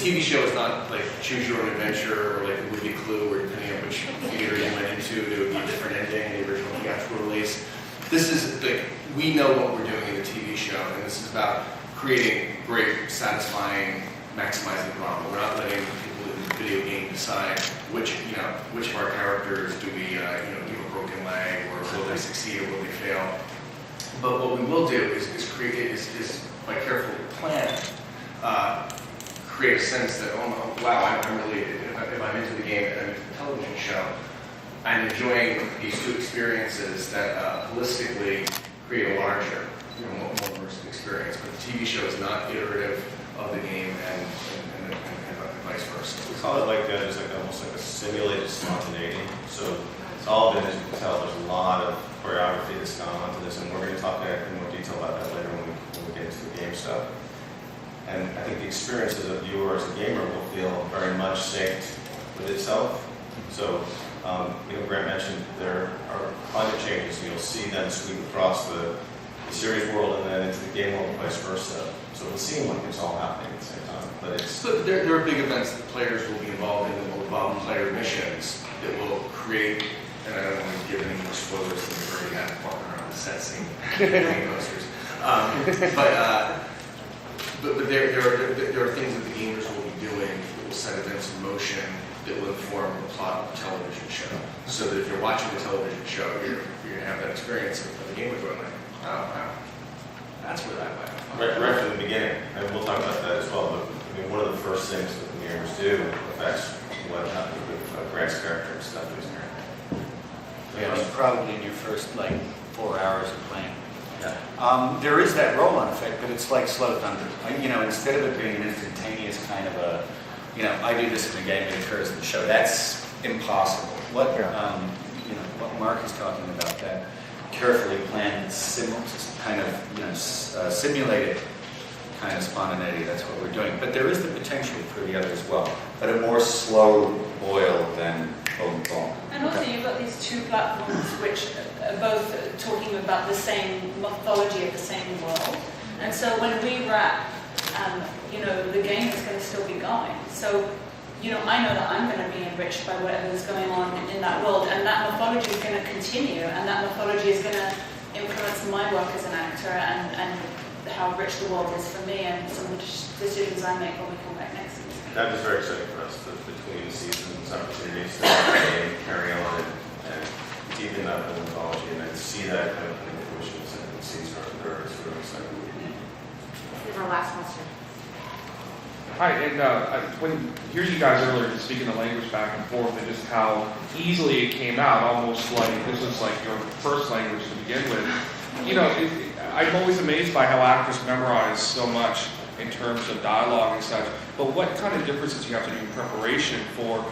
TV show is not like choose your own adventure or like it would be Clue, or depending on which theater you went into, there would be a different ending, the original theatrical release. This is like, we know what we're doing in the TV show, and this is about creating great, satisfying, maximizing drama. We're not letting people in the video game decide which of our characters do we, give a broken leg, or will they succeed or will they fail. But what we will do is by carefully planning, create a sense that, oh wow, I'm really, if I'm into the game and I'm into the television show, I'm enjoying these two experiences that holistically create a larger, more immersive experience. But the TV show is not iterative of the game and vice versa. We call it like just like almost like a simulated spontaneity. So it's all of it, as you can tell, there's a lot of choreography that's gone onto this, and we're going to talk in more detail about that later when we get into the game stuff. And I think the experience as a viewer, as a gamer, will feel very much synced with itself. So, Grant mentioned there are climate changes, and you'll see them sweep across the series world and then into the game world and vice versa. So it will seem like it's all happening at the same time. But it's so there are big events that players will be involved in that will involve player missions that will create, and I don't want to give any more spoilers than we've already had walking around the set scene game posters. But there are things that the gamers will be doing that will set events in motion that will inform the plot of the television show. So that if you're watching the television show, you're going to have that experience of the gamer going like, oh wow, that's where that went. right from the beginning, and we'll talk about that as well. But I mean, one of the first things that the gamers do affects what happens with Grant's character and stuff. Probably in your first 4 hours of playing. Yeah. There is that roll-on effect, but it's like Slow Thunder. Instead of it being an instantaneous kind of a, I do this in the game, it occurs in the show. That's impossible. What Mark is talking about, that carefully planned, simulated kind of spontaneity. That's what we're doing. But there is the potential for the other as well, but a more slow boil than boom. And also you've got these two platforms which are both talking about the same mythology of the same world. And so when we wrap, the game is going to still be going. So, I know that I'm going to be enriched by whatever's going on in that world, and that mythology is going to continue, and that mythology is going to influence my work as an actor and how rich the world is for me and some of the decisions I make when we come back next season. That was very exciting for us, between seasons, opportunities to carry on and deepen that mythology, and then see that kind of thing in fruition in the second season or third. It's really exciting. This is our last question. Hi, and when hearing you guys earlier just speaking the language back and forth, and just how easily it came out, almost like this was like your first language to begin with. I'm always amazed by how actors memorize so much in terms of dialogue and such. But what kind of differences you have to do in preparation for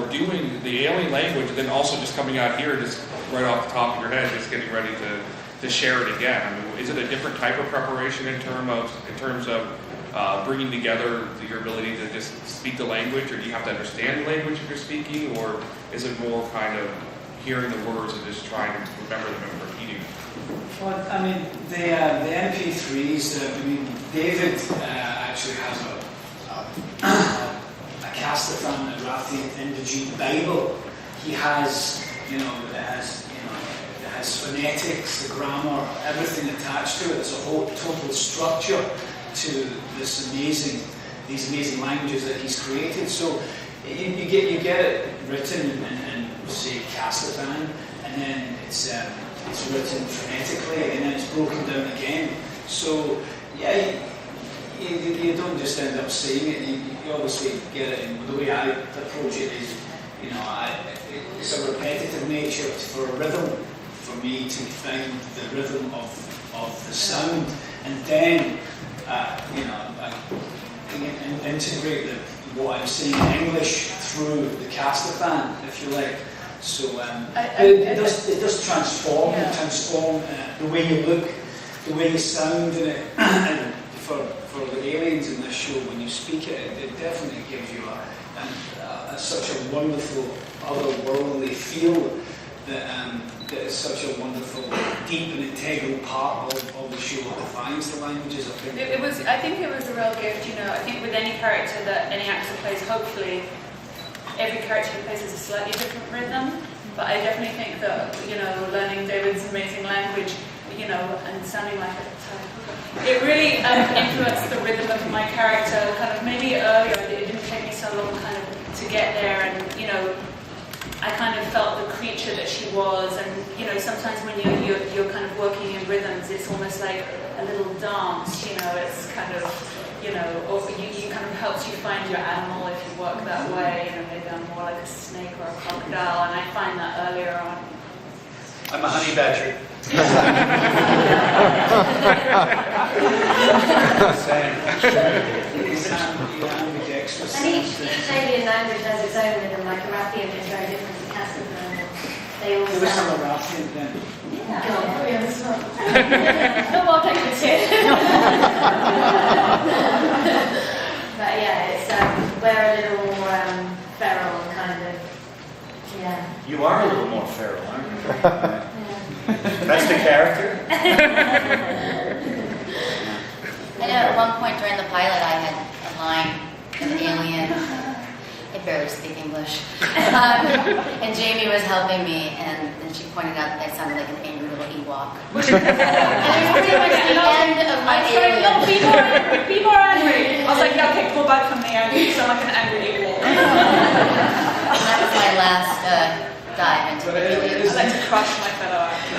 doing the alien language, and then also just coming out here, just right off the top of your head, just getting ready to share it again? I mean, is it a different type of preparation in terms of bringing together your ability to just speak the language, or do you have to understand the language if you're speaking, or is it more kind of hearing the words and just trying to remember them and repeating them? Well, I mean, the MP3s, David actually has a Castathan, a Rathian Indigene Bible. He has, it has phonetics, the grammar, everything attached to it. There's a whole total structure to these amazing languages that he's created. So you get it written in say Castathan, and then it's written phonetically, and then it's broken down again. So you don't just end up saying it. You obviously get it. And the way I approach it is, it's a repetitive nature for a rhythm for me to find the rhythm of the sound, and then integrate what I'm saying in English through the Castathan, if you like. So it does transform the way you look, the way you sound in it. And for the aliens in this show, when you speak it, it definitely gives you such a wonderful, otherworldly feel that is such a wonderful, deep and integral part of the show that defines the languages. I think it was a real gift, you know. I think with any character that any actor plays, hopefully every character he plays has a slightly different rhythm. But I definitely think that, you know, learning David's amazing language, you know, and sounding like it really influenced the rhythm of my character. Kind of maybe earlier, it didn't take me so long kind of to get there, and you know, I kind of felt the creature that she was. And you know, sometimes when you're kind of working in rhythms, it's almost like a little dance. You know, it's kind of, you know, or you kind of helps you find your animal if you work that way. You know, maybe I'm more like a snake or a crocodile, and I find that earlier on. I'm a honey badger. Any each alien language has its own rhythm, like Arabian is very different to Castellan. They all There was some sound... Arabian then. No more techniques here. But yeah, it's we're a little more feral and kind of, yeah. You are a little more feral, aren't you? Yeah. That's the character. I know at one point during the pilot I had a line of an alien. I barely speak English. And Jamie was helping me, and then she pointed out that I sounded like an angry little Ewok. And it was pretty much the end of my alien. No, be more angry. I was like, yeah, okay, pull back from the angry. You sound like an angry Ewok. And that was my last dive into the alien. I like to crush my fellow actors.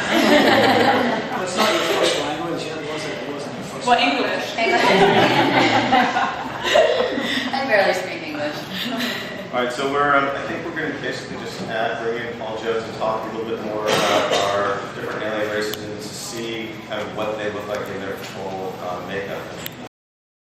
It's not your first language, yeah, was it? It wasn't your first Well, English. I barely speak English. All right, so I think we're going to basically just bring in Paul Jones and talk a little bit more about our different alien races and to see kind of what they look like in their full makeup.